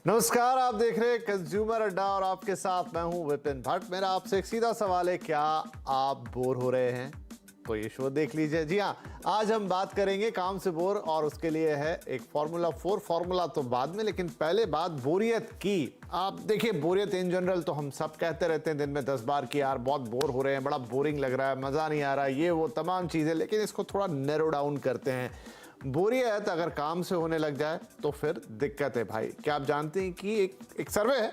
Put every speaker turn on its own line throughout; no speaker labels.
नमस्कार, आप देख रहे हैं कंज्यूमर अड्डा और आपके साथ मैं हूं विपिन भट्ट। मेरा आपसे एक सीधा सवाल है, क्या आप बोर हो रहे हैं? तो ये शो देख लीजिए। जी हाँ, आज हम बात करेंगे काम से बोर, और उसके लिए है एक फॉर्मूला 4। फॉर्मूला तो बाद में, लेकिन पहले बात बोरियत की। आप देखिए, बोरियत इन जनरल तो हम सब कहते रहते हैं दिन में 10 बार कि यार बहुत बोर हो रहे हैं, बड़ा बोरिंग लग रहा है, मज़ा नहीं आ रहा, ये वो तमाम चीज़ें। लेकिन इसको थोड़ा नैरो डाउन करते हैं। बोरियत अगर काम से होने लग जाए तो फिर दिक्कत है भाई। क्या आप जानते हैं कि एक सर्वे है,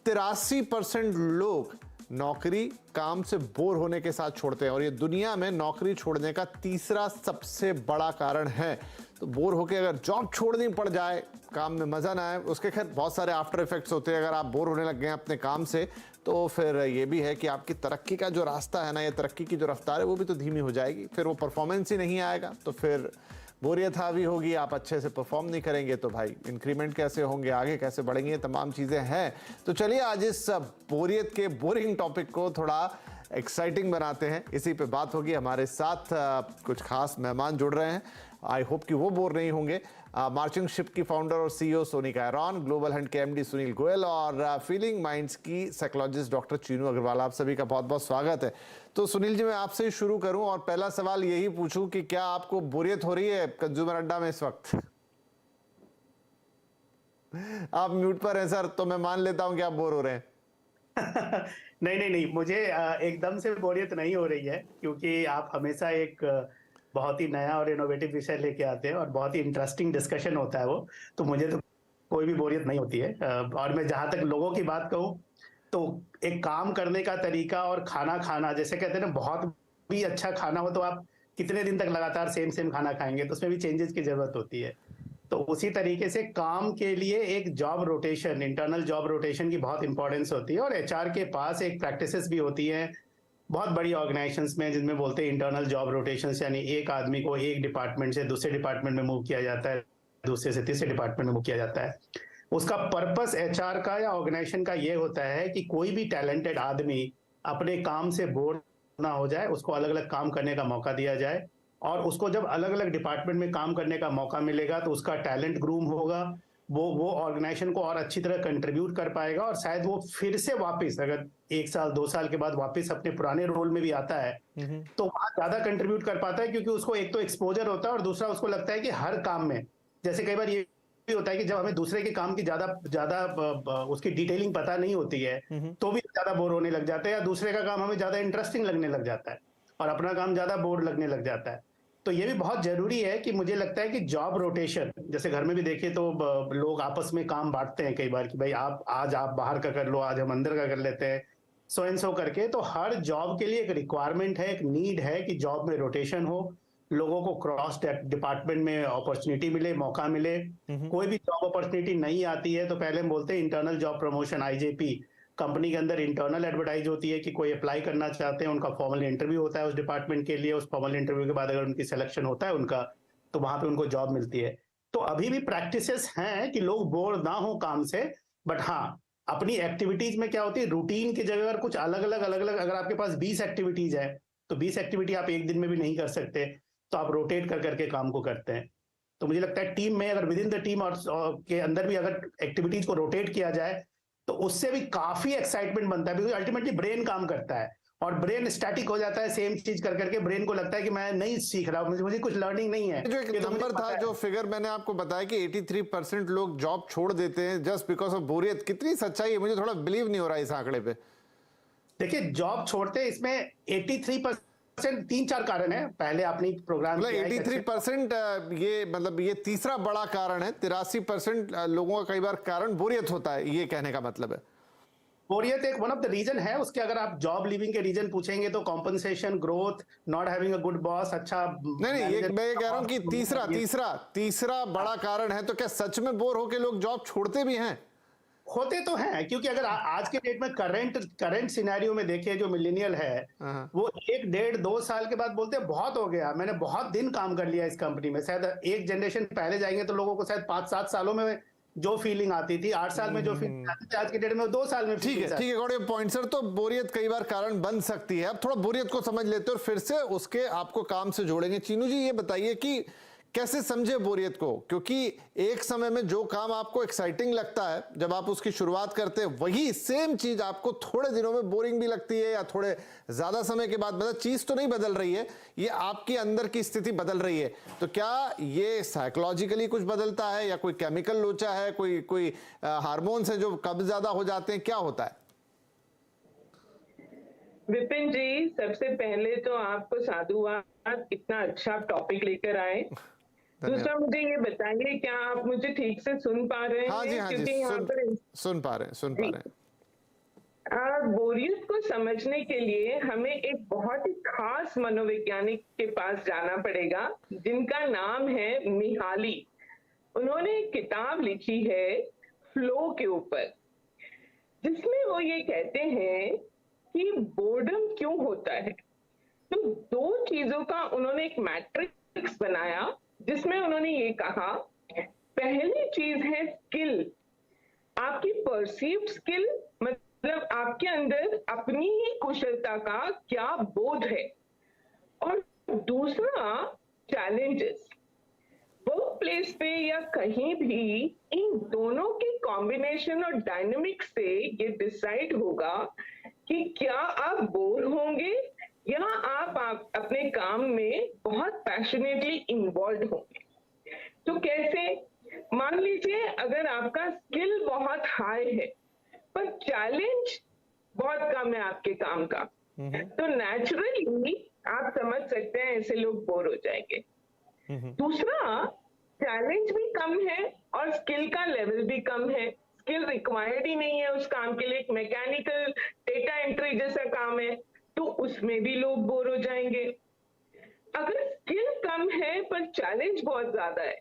83% लोग नौकरी काम से बोर होने के साथ छोड़ते हैं, और ये दुनिया में नौकरी छोड़ने का तीसरा सबसे बड़ा कारण है। तो बोर होकर अगर जॉब छोड़नी पड़ जाए, काम में मज़ा ना आए, उसके खैर बहुत सारे आफ्टर इफेक्ट्स होते हैं। अगर आप बोर होने लग गए अपने काम से, तो फिर ये भी है कि आपकी तरक्की का जो रास्ता है ना, या तरक्की की जो रफ्तार है, वो भी तो धीमी हो जाएगी। फिर वो परफॉर्मेंस ही नहीं आएगा, तो फिर बोरियत हावी होगी, आप अच्छे से परफॉर्म नहीं करेंगे, तो भाई इंक्रीमेंट कैसे होंगे, आगे कैसे बढ़ेंगे, तमाम चीज़ें हैं। तो चलिए आज इस बोरियत के बोरिंग टॉपिक को थोड़ा एक्साइटिंग बनाते हैं। इसी पे बात होगी। हमारे साथ कुछ खास मेहमान जुड़ रहे हैं। आई होप कि वो बोर नहीं होंगे। मार्चिंग शिप की फाउंडर और CEO Sonika Aaron, global Hunt के एमडी सुनील गोयल, और फीलिंग माइंड्स की साइकोलॉजिस्ट डॉक्टर चीनू अग्रवाल। आप सभी का बहुत बहुत स्वागत है। तो सुनील जी, मैं आपसे ही शुरू करूं और पहला सवाल यही पूछूं कि क्या आपको बोरियत हो रही है कंज्यूमर अड्डा में इस वक्त? आप म्यूट पर हैं सर, तो मैं मान लेता हूं कि आप बोर हो रहे हैं।
नहीं नहीं नहीं, मुझे एकदम से बोरियत नहीं हो रही है, क्योंकि आप हमेशा एक बहुत ही नया और इनोवेटिव विषय लेके आते हैं और बहुत ही इंटरेस्टिंग डिस्कशन होता है वो। तो मुझे तो कोई भी बोरियत नहीं होती है। और मैं जहां तक लोगों की बात कहूँ, तो एक काम करने का तरीका और खाना खाना, जैसे कहते हैं ना, बहुत भी अच्छा खाना हो तो आप कितने दिन तक लगातार सेम सेम खाना खाएंगे, तो उसमें भी चेंजेस की जरूरत होती है। तो उसी तरीके से काम के लिए एक job rotation, internal job rotation की बहुत इंपॉर्टेंस होती है। और एचआर के पास एक प्रैक्टिसेस भी होती हैं बहुत बड़ी ऑर्गेनाइजेशंस में, जिनमें बोलते हैं इंटरनल जॉब रोटेशन, यानी एक आदमी को एक डिपार्टमेंट से दूसरे डिपार्टमेंट में मूव किया जाता है, दूसरे से तीसरे डिपार्टमेंट में मूव किया जाता है। उसका पर्पस एचआर का या ऑर्गेनाइजेशन का ये होता है कि कोई भी टैलेंटेड आदमी अपने काम से बोर ना हो जाए, उसको अलग अलग काम करने का मौका दिया जाए। और उसको जब अलग अलग डिपार्टमेंट में काम करने का मौका मिलेगा, तो उसका टैलेंट ग्रूम होगा, वो ऑर्गेनाइजेशन को और अच्छी तरह कंट्रीब्यूट कर पाएगा, और शायद वो फिर से वापस, अगर 1 साल 2 साल के बाद वापस अपने पुराने रोल में भी आता है, तो वहां ज्यादा कंट्रीब्यूट कर पाता है, क्योंकि उसको एक तो एक्सपोजर होता है, और दूसरा उसको लगता है कि हर काम में, जैसे कई बार ये भी होता है कि जब हमें दूसरे के काम की ज्यादा ज्यादा उसकी डिटेलिंग पता नहीं होती है, तो भी ज्यादा बोर होने लग जाते हैं, या दूसरे का काम हमें ज्यादा इंटरेस्टिंग लगने लग जाता है और अपना काम ज्यादा बोर लगने लग जाता है। तो ये भी बहुत जरूरी है कि मुझे लगता है कि जॉब रोटेशन, जैसे घर में भी देखें तो लोग आपस में काम बांटते हैं कई बार कि भाई आप आज आप बाहर का कर लो, आज हम अंदर का कर लेते हैं, सो एंड सो करके। तो हर जॉब के लिए एक रिक्वायरमेंट है, एक नीड है कि जॉब में रोटेशन हो, लोगों को क्रॉस डिपार्टमेंट में अपॉर्चुनिटी मिले, मौका मिले। कोई भी जॉब अपॉर्चुनिटी नहीं आती है तो पहले हम बोलते हैं internal job promotion, IJP. Company के अंदर इंटरनल एडवर्टाइज होती है कि कोई अप्लाई करना चाहते हैं, उनका फॉर्मल इंटरव्यू होता है उस डिपार्टमेंट के लिए, उस फॉर्मल इंटरव्यू के बाद अगर उनकी सिलेक्शन होता है उनका, तो वहां पे उनको जॉब मिलती है। तो अभी भी प्रैक्टिसेस हैं कि लोग बोर ना हो काम से, बट हाँ, अपनी एक्टिविटीज में क्या होती है, रूटीन की जगह अगर कुछ अलग अलग, अगर आपके पास 20 एक्टिविटीज है, तो 20 एक्टिविटी आप एक दिन में भी नहीं कर सकते, तो आप रोटेट कर करके काम को करते हैं। तो मुझे लगता है टीम में, अगर विद इन द टीम और के अंदर भी अगर एक्टिविटीज को रोटेट किया जाए, तो उससे भी काफी एक्साइटमेंट बनता है, बिकॉज अल्टीमेटली ब्रेन काम करता है, और ब्रेन स्टैटिक हो जाता है सेम चीज कर करके। ब्रेन को लगता है कि मैं नहीं सीख रहा हूं, मुझे कुछ लर्निंग नहीं है।
जो एक नंबर था, जो फिगर मैंने आपको बताया कि 83% लोग जॉब छोड़ देते हैं जस्ट बिकॉज ऑफ बोरियत, कितनी सच्चाई है? मुझे थोड़ा बिलीव नहीं हो रहा है इस आंकड़े पे।
देखिए, जॉब छोड़ते हैं इसमें 83% 3-4 कारण है। पहले आपने प्रोग्राम
मतलब 83% ये मतलब ये तीसरा बड़ा कारण है। 83% लोगों का कई बार कारण बोरियत होता है, ये कहने का मतलब है।
बोरियत एक वन ऑफ द रीजन है। उसके अगर आप जॉब लिविंग के रीजन पूछेंगे तो compensation, growth, not having a good boss, अच्छा
नहीं, ये मैं ये कह रहा हूं कि तीसरा बड़ा कारण है। तो क्या सच में बोर होके लोग जॉब छोड़ते भी हैं?
होते तो हैं, क्योंकि अगर आज के डेट में करंट सिनेरियो में देखिए, जो मिलेनियल है,
हाँ।
वो 1, 1.5, 2 साल के बाद बोलते हैं बहुत हो गया, मैंने बहुत दिन काम कर लिया इस कंपनी में। शायद एक जनरेशन पहले जाएंगे तो लोगों को शायद 5-7 सालों में जो फीलिंग आती थी, 8 साल में जो फीलिंग आती थी, आज के डेट में 2 साल में
ठीक है, गॉट योर पॉइंट सर। तो बोरियत कई बार कारण बन सकती है। अब थोड़ा बोरियत को समझ लेते हैं और फिर से उसके आपको काम से जोड़ेंगे। चीनू जी, ये बताइए कि कैसे समझे बोरियत को? क्योंकि एक समय में जो काम आपको एक्साइटिंग लगता है जब आप उसकी शुरुआत करते हैं, वही सेम चीज आपको थोड़े दिनों में बोरिंग भी लगती है, या थोड़े ज्यादा समय के बाद, मतलब चीज तो नहीं बदल रही है, ये आपके अंदर की स्थिति बदल रही है। तो क्या ये साइकोलॉजिकली कुछ बदलता है, या कोई केमिकल लोचा है, कोई हार्मोन्स है जो कब ज्यादा हो जाते हैं, क्या होता है?
विपिन जी, सबसे पहले तो आपको साधुवाद, इतना अच्छा टॉपिक लेकर आए। दूसरा, मुझे ये बताइए, क्या आप मुझे ठीक से सुन पा रहे हैं?
हाँ जी,
क्योंकि यहाँ पर
सुन पा रहे हैं।
बोरियत को समझने के लिए हमें एक बहुत ही खास मनोवैज्ञानिक के पास जाना पड़ेगा, जिनका नाम है मिहाली। उन्होंने एक किताब लिखी है फ्लो के ऊपर, जिसमें वो ये कहते हैं कि बोर्डम क्यों होता है। तो दो चीजों का उन्होंने एक मैट्रिक्स बनाया, जिसमें उन्होंने ये कहा, पहली चीज है स्किल, आपकी परसीव्ड स्किल, मतलब आपके अंदर अपनी ही कुशलता का क्या बोध है। और दूसरा चैलेंजेस, वर्क प्लेस पे या कहीं भी इन दोनों के कॉम्बिनेशन और डायनेमिक्स से ये डिसाइड होगा कि क्या आप बोर होंगे या आप अपने काम में बहुत पैशनेटली इन्वॉल्व होंगे। तो कैसे? मान लीजिए अगर आपका स्किल बहुत हाई है पर चैलेंज बहुत कम है आपके काम का, तो नेचुरली आप समझ सकते हैं ऐसे लोग बोर हो जाएंगे। दूसरा, चैलेंज भी कम है और स्किल का लेवल भी कम है, स्किल रिक्वायर्ड ही नहीं है उस काम के लिए, एक मैकेनिकल डेटा एंट्री जैसा काम है, तो उसमें भी लोग बोर हो जाएंगे। अगर स्किल कम है पर चैलेंज बहुत ज्यादा है,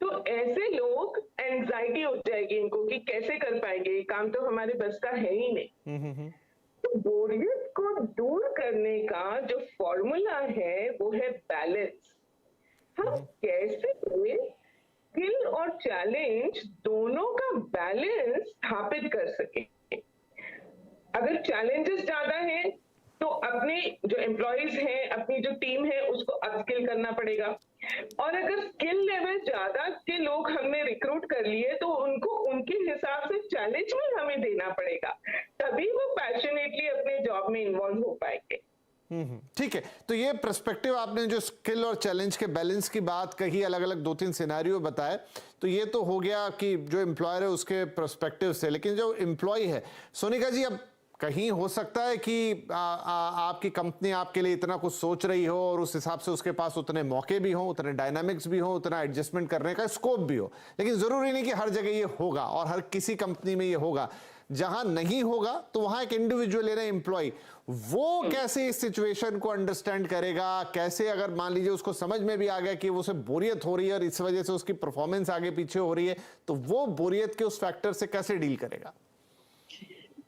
तो ऐसे लोग एंजाइटी हो जाएगी इनको कि कैसे कर पाएंगे, ये काम तो हमारे बस का है ही नहीं। तो बोरियत को दूर करने का जो फॉर्मूला है वो है बैलेंस। हम कैसे स्किल और चैलेंज दोनों का बैलेंस स्थापित कर सके। अगर चैलेंजेस ज्यादा हैं तो अपने जो एम्प्लॉइज हैं, अपनी जो टीम है, उसको अपस्किल करना पड़ेगा। और अगर स्किल लेवल ज्यादा के लोग हमने रिक्रूट कर लिए तो उनको उनके हिसाब से चैलेंज भी हमें देना पड़ेगा, तभी वो पैशनेटली अपने जॉब में इन्वॉल्व हो पाएंगे।
ठीक है, तो ये पर्सपेक्टिव आपने जो स्किल और चैलेंज के बैलेंस की बात कही, अलग अलग 2-3 सिनेरियो बताए, तो ये तो हो गया कि जो एम्प्लॉयर है उसके पर्सपेक्टिव से। लेकिन जो एम्प्लॉय है, सोनिका जी, अब कहीं हो सकता है कि आपकी कंपनी आपके लिए इतना कुछ सोच रही हो और उस हिसाब से उसके पास उतने मौके भी हों, उतने डायनामिक्स भी हों, उतना एडजस्टमेंट करने का स्कोप भी हो, लेकिन जरूरी नहीं कि हर जगह ये होगा और हर किसी कंपनी में ये होगा। जहां नहीं होगा तो वहां एक इंडिविजुअल यानी एम्प्लॉय, वो कैसे इस सिचुएशन को अंडरस्टैंड करेगा, कैसे, अगर मान लीजिए उसको समझ में भी आ गया कि वो उसे बोरियत हो रही है और इस वजह से उसकी परफॉर्मेंस आगे पीछे हो रही है, तो वो बोरियत के उस फैक्टर से कैसे डील करेगा?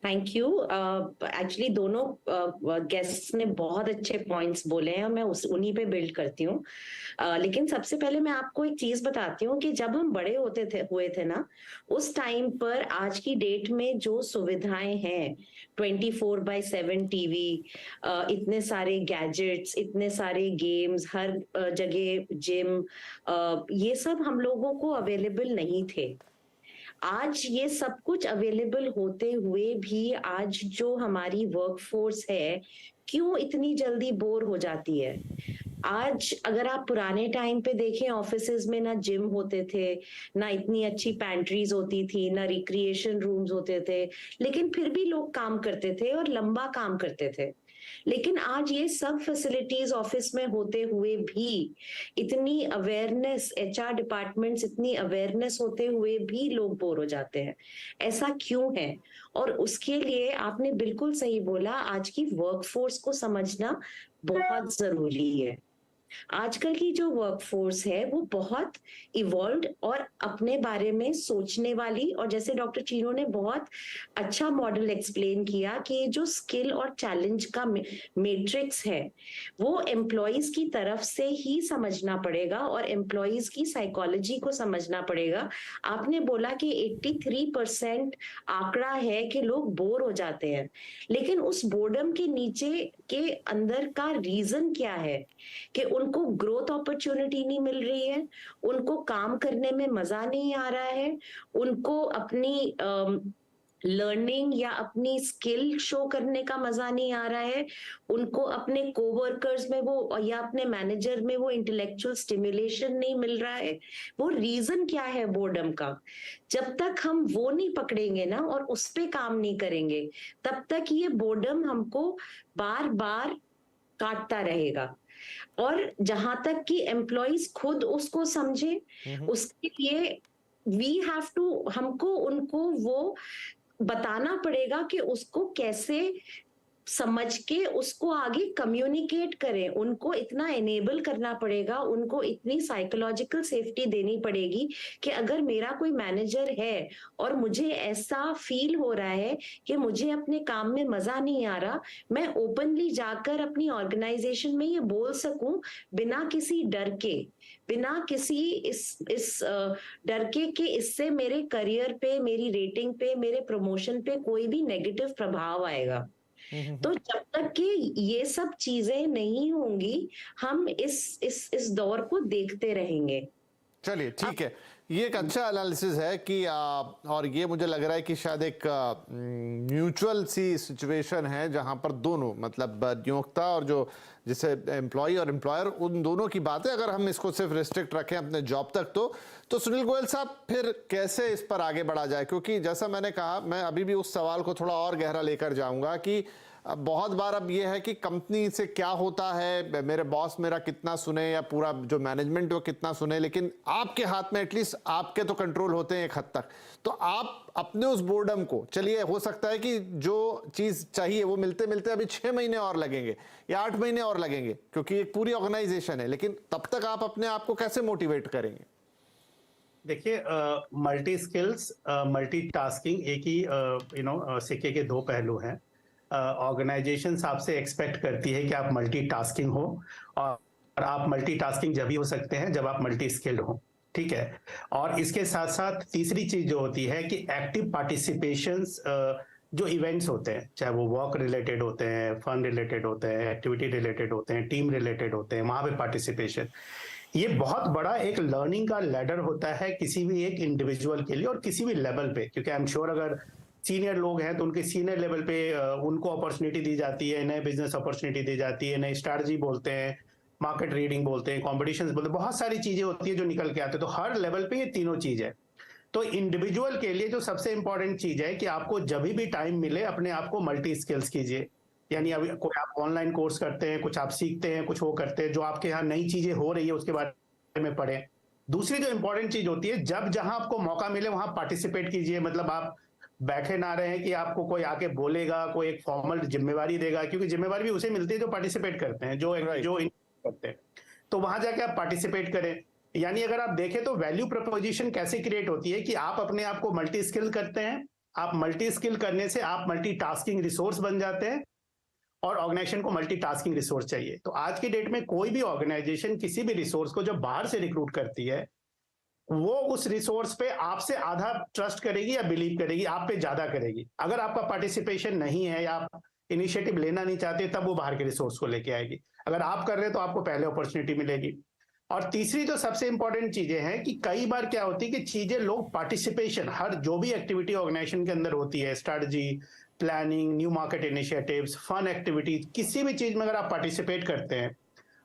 Thank you. एक्चुअली दोनों गेस्ट्स ने बहुत अच्छे पॉइंट्स बोले हैं और मैं उन्हीं पे बिल्ड करती हूँ। लेकिन सबसे पहले मैं आपको एक चीज बताती हूँ कि जब हम बड़े हुए थे ना, उस टाइम पर आज की डेट में जो सुविधाएं हैं, 24/7 टीवी, इतने सारे गैजेट्स, इतने सारे गेम्स, हर जगह जिम, ये सब हम लोगों को अवेलेबल नहीं थे। आज ये सब कुछ अवेलेबल होते हुए भी आज जो हमारी वर्कफोर्स है, क्यों इतनी जल्दी बोर हो जाती है? आज अगर आप पुराने टाइम पे देखें, ऑफिसेज में ना जिम होते थे, ना इतनी अच्छी पैंट्रीज होती थी, ना रिक्रिएशन रूम्स होते थे, लेकिन फिर भी लोग काम करते थे और लंबा काम करते थे। लेकिन आज ये सब फैसिलिटीज ऑफिस में होते हुए भी, इतनी अवेयरनेस, एचआर डिपार्टमेंट्स इतनी अवेयरनेस होते हुए भी लोग बोर हो जाते हैं। ऐसा क्यों है? और उसके लिए आपने बिल्कुल सही बोला, आज की वर्कफोर्स को समझना बहुत जरूरी है। आजकल की जो वर्कफोर्स है वो बहुत इवॉल्व्ड और अपने बारे में सोचने वाली, और जैसे डॉक्टर चीनो ने बहुत अच्छा मॉडल एक्सप्लेन किया कि ये जो स्किल और चैलेंज का मैट्रिक्स है वो एम्प्लॉइज की तरफ से ही समझना पड़ेगा और एम्प्लॉइज की साइकोलॉजी को समझना पड़ेगा। आपने बोला कि 83% आंकड़ा है कि लोग बोर हो जाते हैं, लेकिन उस बोर्डम के नीचे के अंदर का रीजन क्या है कि उनको ग्रोथ अपॉर्चुनिटी नहीं मिल रही है, उनको काम करने में मजा नहीं आ रहा है, उनको अपनी लर्निंग या अपनी स्किल शो करने का मजा नहीं आ रहा है, उनको अपने कोवर्कर्स में वो या अपने मैनेजर में वो इंटेलेक्चुअल स्टिमुलेशन नहीं मिल रहा है। वो रीजन क्या है बोर्डम का? जब तक हम वो नहीं पकड़ेंगे ना और उस पे काम नहीं करेंगे, तब तक ये बोर्डम हमको बार बार काटता रहेगा। और जहां तक कि एम्प्लॉइज खुद उसको समझे, उसके लिए वी हैव टू, हमको उनको वो बताना पड़ेगा कि उसको कैसे समझ के उसको आगे कम्युनिकेट करें, उनको इतना एनेबल करना पड़ेगा, उनको इतनी साइकोलॉजिकल सेफ्टी देनी पड़ेगी कि अगर मेरा कोई मैनेजर है और मुझे ऐसा फील हो रहा है कि मुझे अपने काम में मजा नहीं आ रहा, मैं ओपनली जाकर अपनी ऑर्गेनाइजेशन में ये बोल सकूं बिना किसी डर के, बिना किसी इस डर के कि इससे मेरे करियर पे, मेरी रेटिंग पे, मेरे प्रमोशन पे कोई भी नेगेटिव प्रभाव आएगा। तो जब तक कि ये सब चीजें नहीं होंगी, हम इस दौर को देखते रहेंगे।
चलिए ठीक है, ये एक अच्छा एनालिसिस है कि और ये मुझे लग रहा है कि शायद एक म्यूचुअल सी सिचुएशन है जहां पर दोनों, मतलब नियोक्ता और जो जिसे एम्प्लॉय और एम्प्लॉयर, उन दोनों की बातें अगर हम इसको सिर्फ रिस्ट्रिक्ट रखें अपने जॉब तक, तो सुनील गोयल साहब फिर कैसे इस पर आगे बढ़ा जाए? क्योंकि जैसा मैंने कहा, मैं अभी भी उस सवाल को थोड़ा और गहरा लेकर जाऊंगा कि बहुत बार अब ये है कि कंपनी से क्या होता है, मेरे बॉस मेरा कितना सुने या पूरा जो मैनेजमेंट वो कितना सुने, लेकिन आपके हाथ में एटलीस्ट आपके तो कंट्रोल होते हैं एक हद तक। तो आप अपने उस बोर्डम को, चलिए हो सकता है कि जो चीज चाहिए वो मिलते मिलते अभी 6 महीने और लगेंगे या 8 महीने और लगेंगे, क्योंकि एक पूरी ऑर्गेनाइजेशन है, लेकिन तब तक आप अपने आप को कैसे मोटिवेट करेंगे?
देखिए, मल्टी स्किल्स, मल्टीटास्किंग एक ही सिक्के के दो पहलू हैं। ऑर्गेनाइजेशंस आपसे एक्सपेक्ट करती है कि आप मल्टीटास्किंग हो, और आप मल्टीटास्किंग जब ही हो सकते हैं जब आप मल्टी स्किल्ड हो, ठीक है। और इसके साथ साथ तीसरी चीज जो होती है कि एक्टिव पार्टिसिपेशंस, जो इवेंट्स होते हैं, चाहे वो वर्क रिलेटेड होते हैं, फन रिलेटेड होते हैं, एक्टिविटी रिलेटेड होते हैं, टीम रिलेटेड होते हैं, वहां पे पार्टिसिपेशन, ये बहुत बड़ा एक लर्निंग का लैडर होता है किसी भी एक इंडिविजुअल के लिए और किसी भी लेवल पे। क्योंकि आई एम श्योर अगर सीनियर लोग हैं तो उनके सीनियर लेवल पे उनको अपॉर्चुनिटी दी जाती है, नए बिजनेस अपॉर्चुनिटी दी जाती है, नई स्ट्रैटेजी बोलते हैं, मार्केट रीडिंग बोलते हैं, कॉम्पिटिशंस बोलते हैं, बहुत सारी चीजें होती है जो निकल के आते हैं। तो हर लेवल पे ये तीनों चीज है। तो इंडिविजुअल के लिए जो सबसे इंपॉर्टेंट चीज है कि आपको जब भी टाइम मिले अपने आप को मल्टी स्किल्स कीजिए। यानी अभी कोई आप ऑनलाइन कोर्स करते हैं, कुछ आप सीखते हैं, कुछ वो करते हैं, जो आपके यहाँ नई चीजें हो रही है उसके बारे में पढ़ें। दूसरी जो इंपॉर्टेंट चीज होती है, जब जहां आपको मौका मिले वहां पार्टिसिपेट कीजिए। मतलब आप बैठे ना रहे कि आपको कोई आके बोलेगा, कोई एक फॉर्मल जिम्मेवारी देगा, क्योंकि जिम्मेवारी भी उसे मिलती है जो पार्टिसिपेट करते हैं, जो करते हैं। तो वहां जाके आप पार्टिसिपेट करें। यानी अगर आप देखें तो वैल्यू प्रपोजिशन कैसे क्रिएट होती है कि आप अपने आप को मल्टी स्किल करते हैं। आप मल्टी स्किल करने से आप मल्टीटास्किंग रिसोर्स बन जाते हैं, और ऑर्गेनाइजेशन को मल्टीटास्किंग रिसोर्स चाहिए। तो आज की डेट में कोई भी ऑर्गेनाइजेशन किसी भी रिसोर्स को जब बाहर से रिक्रूट करती है, वो उस रिसोर्स पे आपसे आधा ट्रस्ट करेगी या बिलीव करेगी, आप पे ज्यादा करेगी। अगर आपका पार्टिसिपेशन नहीं है या आप इनिशिएटिव लेना नहीं चाहते, तब वो बाहर के रिसोर्स को लेके आएगी। अगर आप कर रहे हैं तो आपको पहले अपॉर्चुनिटी मिलेगी। और तीसरी जो सबसे इंपॉर्टेंट चीजें हैं कि कई बार क्या होती है कि चीजें लोग पार्टिसिपेशन, हर जो भी एक्टिविटी ऑर्गेनाइजेशन के अंदर होती है, strategy, planning, new market initiatives, fun activities, किसी भी चीज में अगर आप पार्टिसिपेट करते हैं,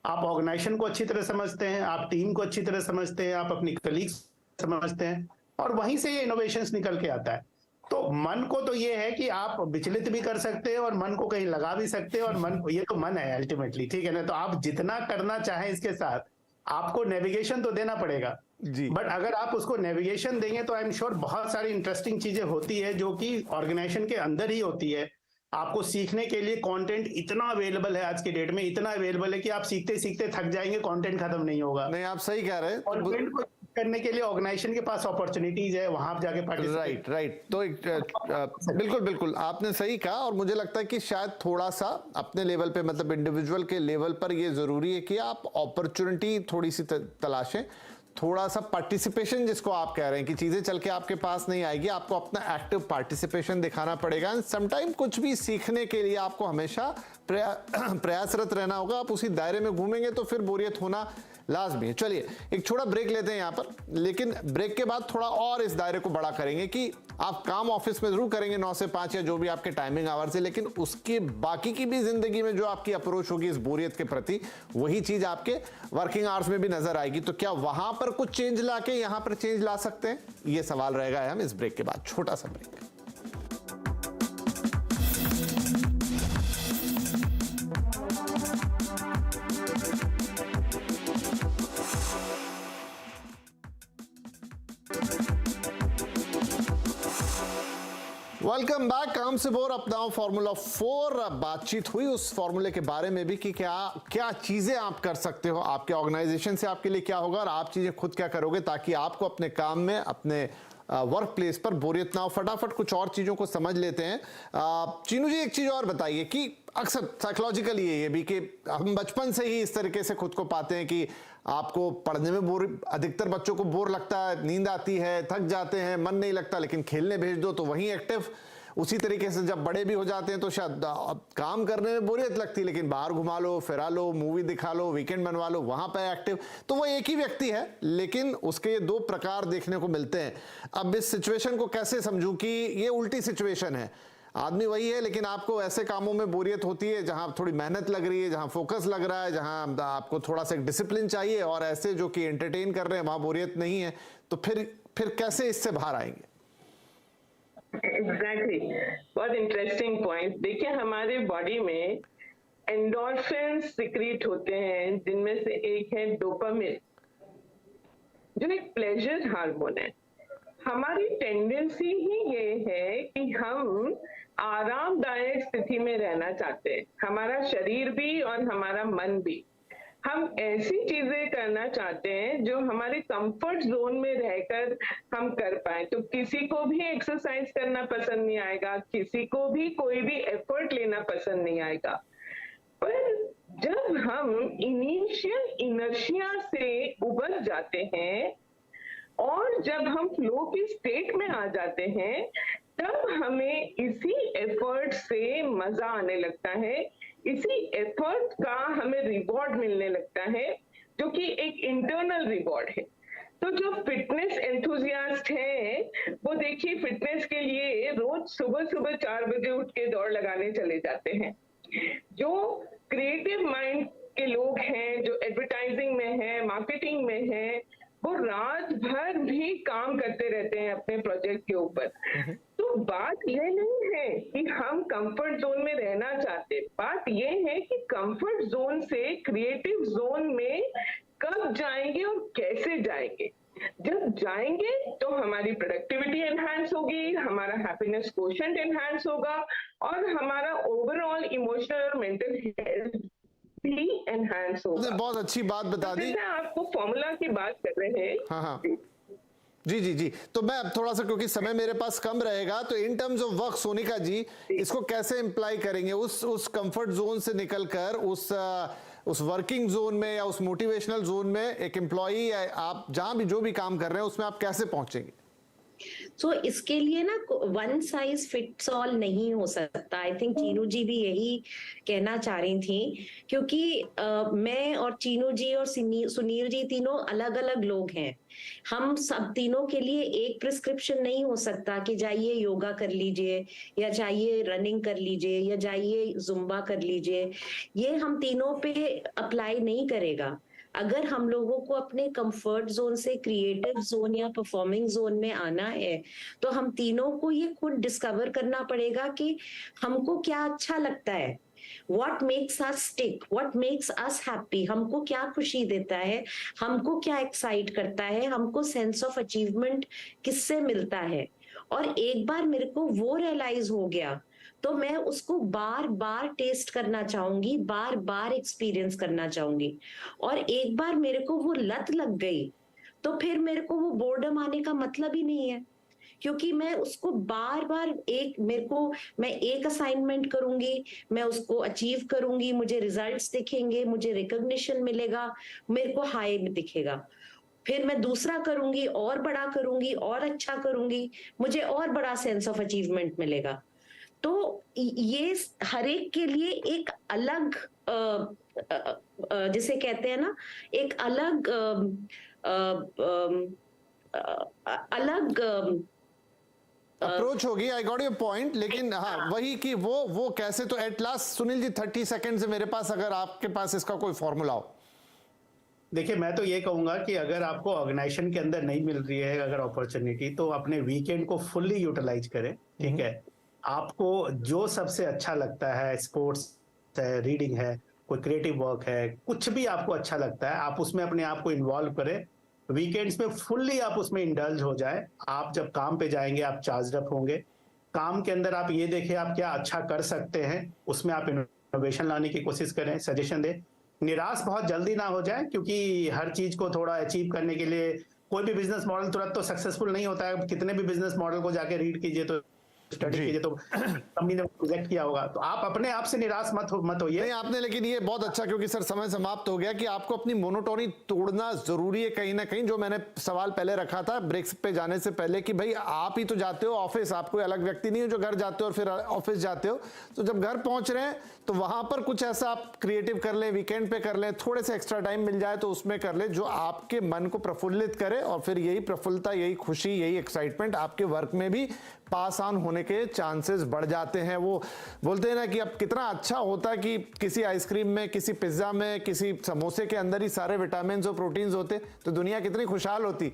आप ऑर्गेनाइजेशन को अच्छी तरह समझते हैं, आप टीम को अच्छी तरह समझते हैं, आप अपनी कलीग्स समझते हैं, और वहीं से ये इनोवेशंस निकल के आता है। तो मन को तो ये है कि आप विचलित भी कर सकते हैं और मन को कहीं लगा भी सकते हैं, और मन, ये तो मन है अल्टीमेटली, ठीक है ना। तो आप जितना करना चाहें इसके साथ, आपको नेविगेशन तो देना पड़ेगा जी। बट अगर आप उसको नेविगेशन देंगे तो आई एम श्योर बहुत सारी इंटरेस्टिंग चीजें होती है जो कि ऑर्गेनाइजेशन के अंदर ही होती है। आपको सीखने के लिए कंटेंट इतना अवेलेबल है आज के डेट में, इतना अवेलेबल है कि आप सीखते सीखते थक जाएंगे, कंटेंट खत्म नहीं होगा।
नहीं, आप सही कह रहे हैं।
कंटेंट को करने के लिए ऑर्गेनाइजेशन के पास अपॉर्चुनिटीज है, वहां आप जाके पार्टिसिपेट।
राइट। तो बिल्कुल बिल्कुल आपने सही कहा, और मुझे लगता है कि शायद थोड़ा सा अपने लेवल पे, मतलब इंडिविजुअल के लेवल पर ये जरूरी है कि आप अपॉर्चुनिटी थोड़ी सी तलाशें। थोड़ा सा पार्टिसिपेशन, जिसको आप कह रहे हैं कि चीजें चल के आपके पास नहीं आएगी, आपको अपना एक्टिव पार्टिसिपेशन दिखाना पड़ेगा। एंड समटाइम कुछ भी सीखने के लिए आपको हमेशा प्रयासरत रहना होगा। आप उसी दायरे में घूमेंगे तो फिर बोरियत होना लाजमी है। चलिए एक छोटा ब्रेक लेते हैं यहाँ पर, लेकिन ब्रेक के बाद थोड़ा और इस दायरे को बड़ा करेंगे कि आप काम ऑफिस में जरूर करेंगे 9 से 5 या जो भी आपके टाइमिंग आवर्स है, लेकिन उसके बाकी की भी जिंदगी में जो आपकी अप्रोच होगी इस बोरियत के प्रति, वही चीज आपके वर्किंग आवर्स में भी नजर आएगी। तो क्या वहां पर कुछ चेंज लाके यहां पर चेंज ला सकते हैं? ये सवाल रहेगा हम इस ब्रेक के बाद। छोटा सा ब्रेक। Welcome back. काम से बोर अपनाओ फॉर्मूला 4। बातचीत हुई उस फॉर्मूले के बारे में भी कि क्या क्या चीजें आप कर सकते हो, आपके ऑर्गेनाइजेशन से आपके लिए क्या होगा और आप चीजें खुद क्या करोगे ताकि आपको अपने काम में, अपने वर्क प्लेस पर बोरियत ना हो। फटाफट कुछ और चीजों को समझ लेते हैं। चीनू जी एक चीज और बताइए कि अक्सर साइकोलॉजिकली ये भी कि हम बचपन से ही इस तरीके से खुद को पाते हैं कि आपको पढ़ने में बोर, अधिकतर बच्चों को बोर लगता है, नींद आती है, थक जाते हैं, मन नहीं लगता, लेकिन खेलने भेज दो तो वहीं एक्टिव। उसी तरीके से जब बड़े भी हो जाते हैं तो शायद काम करने में बोरियत लगती है, लेकिन बाहर घुमा लो, फिरा लो, मूवी दिखा लो, वीकेंड बनवा लो, वहां पर एक्टिव। तो वो एक ही व्यक्ति है, लेकिन उसके ये 2 प्रकार देखने को मिलते हैं। अब इस सिचुएशन को कैसे समझूं कि ये उल्टी सिचुएशन है, आदमी वही है लेकिन आपको ऐसे कामों में बोरियत होती है जहां थोड़ी मेहनत लग रही है, जहां फोकस लग रहा है, जहां आपको थोड़ा सा डिसिप्लिन चाहिए, और ऐसे जो कि एंटरटेन कर रहे हैं वहां बोरियत नहीं है। तो फिर कैसे इससे बाहर आएंगे?
एग्जैक्टली, बहुत इंटरेस्टिंग पॉइंट। देखिए हमारे बॉडी में एंडोर्फिन सिक्रीट होते हैं, जिनमें से एक है डोपामिन, जो एक प्लेजर हार्मोन है। हमारी टेंडेंसी ही ये है कि हम आरामदायक स्थिति में रहना चाहते हैं, हमारा शरीर भी और हमारा मन भी। हम ऐसी चीजें करना चाहते हैं जो हमारे कंफर्ट जोन में रहकर हम कर पाए। तो किसी को भी एक्सरसाइज करना पसंद नहीं आएगा, किसी को भी कोई भी एफर्ट लेना पसंद नहीं आएगा। पर जब हम इनिशियल इनर्शिया से उबर जाते हैं और जब हम फ्लो की स्टेट में आ जाते हैं, तब हमें इसी एफर्ट से मजा आने लगता है, इसी एफर्ट का हमें रिवॉर्ड मिलने लगता है, जो कि एक इंटरनल रिवॉर्ड है। तो जो फिटनेस एंथुजियास्ट है वो देखिए फिटनेस के लिए रोज सुबह सुबह 4 बजे उठ के दौड़ लगाने चले जाते हैं। जो क्रिएटिव माइंड के लोग हैं, जो एडवर्टाइजिंग में है, मार्केटिंग में है, वो रात भर भी काम करते रहते हैं अपने प्रोजेक्ट के ऊपर। तो बात ये नहीं है कि हम कंफर्ट जोन में रहना चाहते, बात ये है कि कंफर्ट जोन से क्रिएटिव जोन में कब जाएंगे और कैसे जाएंगे। जब जाएंगे तो हमारी प्रोडक्टिविटी एनहांस होगी, हमारा हैप्पीनेस क्वोशेंट एनहांस होगा और हमारा ओवरऑल इमोशनल और मेंटल हेल्थ भी एनहांस होगा।
बहुत अच्छी बात बता दी।
आपको फॉर्मूला की बात कर रहे हैं।
हाँ। जी। तो मैं अब थोड़ा सा, क्योंकि समय मेरे पास कम रहेगा, तो in terms of work Sonika ji इसको कैसे इम्प्लाई करेंगे उस कंफर्ट जोन से निकलकर उस वर्किंग जोन में या उस मोटिवेशनल जोन में एक एम्प्लॉई, आप जहां भी जो भी काम कर रहे हैं उसमें आप कैसे पहुंचेंगे?
सो इसके लिए ना वन साइज फिट्स ऑल नहीं हो सकता। आई थिंक चीनू जी भी यही कहना चाह रही थी, क्योंकि मैं और चीनू जी और सुनील जी तीनों अलग अलग लोग हैं। हम सब तीनों के लिए एक प्रिस्क्रिप्शन नहीं हो सकता कि जाइए योगा कर लीजिए या जाइए रनिंग कर लीजिए या जाइए जुम्बा कर लीजिए। ये हम तीनों पे अप्लाई नहीं करेगा। अगर हम लोगों को अपने कंफर्ट जोन से क्रिएटिव जोन या परफॉर्मिंग जोन में आना है तो हम तीनों को ये खुद डिस्कवर करना पड़ेगा कि हमको क्या अच्छा लगता है, what makes us tick, what makes us happy, हमको क्या खुशी देता है, हमको क्या एक्साइट करता है, हमको सेंस ऑफ अचीवमेंट किससे मिलता है। और एक बार मेरे को वो रियलाइज हो गया तो मैं उसको बार बार टेस्ट करना चाहूंगी, बार बार एक्सपीरियंस करना चाहूंगी। और एक बार मेरे को वो लत लग गई तो फिर मेरे को वो बोर्डम आने का मतलब ही नहीं है, क्योंकि मैं उसको बार बार मैं एक असाइनमेंट करूंगी, मैं उसको अचीव करूंगी, मुझे रिजल्ट्स दिखेंगे, मुझे रिकॉग्निशन मिलेगा, मेरे को हाई दिखेगा। फिर मैं दूसरा करूंगी और बड़ा करूंगी और अच्छा करूंगी, मुझे और बड़ा सेंस ऑफ अचीवमेंट मिलेगा। तो ये हर एक के लिए एक अलग जिसे कहते हैं ना, एक अलग अलग
अप्रोच होगी। आई गॉट योर पॉइंट, लेकिन हाँ वही कि वो कैसे, तो at last Sunil ji 30 second से मेरे पास, अगर आपके पास इसका कोई फॉर्मूला हो।
देखिए, मैं तो ये कहूंगा कि अगर आपको ऑर्गेनाइजेशन के अंदर नहीं मिल रही है अगर अपॉर्चुनिटी, तो अपने वीकेंड को फुल्ली यूटिलाइज करें। ठीक है, आपको जो सबसे अच्छा लगता है, स्पोर्ट्स है, रीडिंग है, कोई क्रिएटिव वर्क है, कुछ भी आपको अच्छा लगता है, आप उसमें अपने आप को इन्वॉल्व करें। वीकेंड्स में फुल्ली आप उसमें इंडल्ज हो जाए। आप जब काम पे जाएंगे आप चार्ज अप होंगे। काम के अंदर आप ये देखिए आप क्या अच्छा कर सकते हैं, उसमें आप इनोवेशन लाने की कोशिश करें, सजेशन दें। निराश बहुत जल्दी ना हो जाए, क्योंकि हर चीज को थोड़ा अचीव करने के लिए कोई भी बिजनेस मॉडल तुरंत तो सक्सेसफुल नहीं होता है। कितने भी बिजनेस मॉडल को जाके रीड कीजिए, तो स्टडी कीजिए, तो कंपनी ने प्रोजेक्ट किया होगा। तो आप अपने आप से निराश मत होइए।
नहीं आपने, लेकिन ये बहुत अच्छा, क्योंकि सर समय समाप्त हो गया, कि आपको अपनी मोनोटोनी तोड़ना जरूरी है कहीं ना कहीं। जो मैंने सवाल पहले रखा था ब्रेक्स पे जाने से पहले, कि भाई आप ही तो जाते हो ऑफिस, आप कोई अलग व्यक्ति नहीं हो जो घर जाते हो और फिर ऑफिस जाते हो। तो जब घर पहुंच रहे हैं तो वहां पर कुछ ऐसा आप क्रिएटिव कर लें, वीकेंड पे कर लें, थोड़े से एक्स्ट्रा टाइम मिल जाए तो उसमें कर लें जो आपके मन को प्रफुल्लित करे, और फिर यही प्रफुल्लता, यही खुशी, यही एक्साइटमेंट आपके वर्क में भी पास ऑन होने के चांसेस बढ़ जाते हैं। वो बोलते हैं ना कि अब कितना अच्छा होता है कि किसी आइसक्रीम में, किसी पिज्जा में, किसी समोसे के अंदर ही सारे विटामिन और प्रोटीन्स होते तो दुनिया कितनी खुशहाल होती।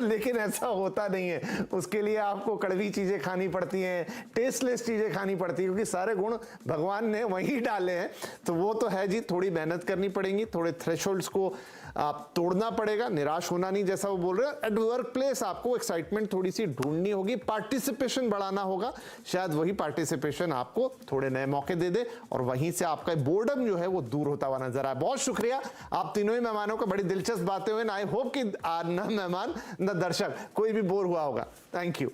लेकिन ऐसा होता नहीं है, उसके लिए आपको कड़वी चीजें खानी पड़ती हैं, टेस्टलेस चीजें खानी पड़ती है, क्योंकि सारे गुण भगवान ने वहीं डाले हैं। तो वो तो है जी, थोड़ी मेहनत करनी पड़ेगी, थोड़े थ्रेशोल्ड्स को आप तोड़ना पड़ेगा, निराश होना नहीं, जैसा वो बोल रहे हैं। एट वर्क प्लेस आपको एक्साइटमेंट थोड़ी सी ढूंढनी होगी, पार्टिसिपेशन बढ़ाना होगा, शायद वही पार्टिसिपेशन आपको थोड़े नए मौके दे दे, और वहीं से आपका बोर्डम जो है वो दूर होता हुआ नजर आए। बहुत शुक्रिया आप तीनों ही मेहमानों को, बड़ी दिलचस्प बातें हुई। आई होप कि न मेहमान न दर्शक कोई भी बोर हुआ होगा। Thank you.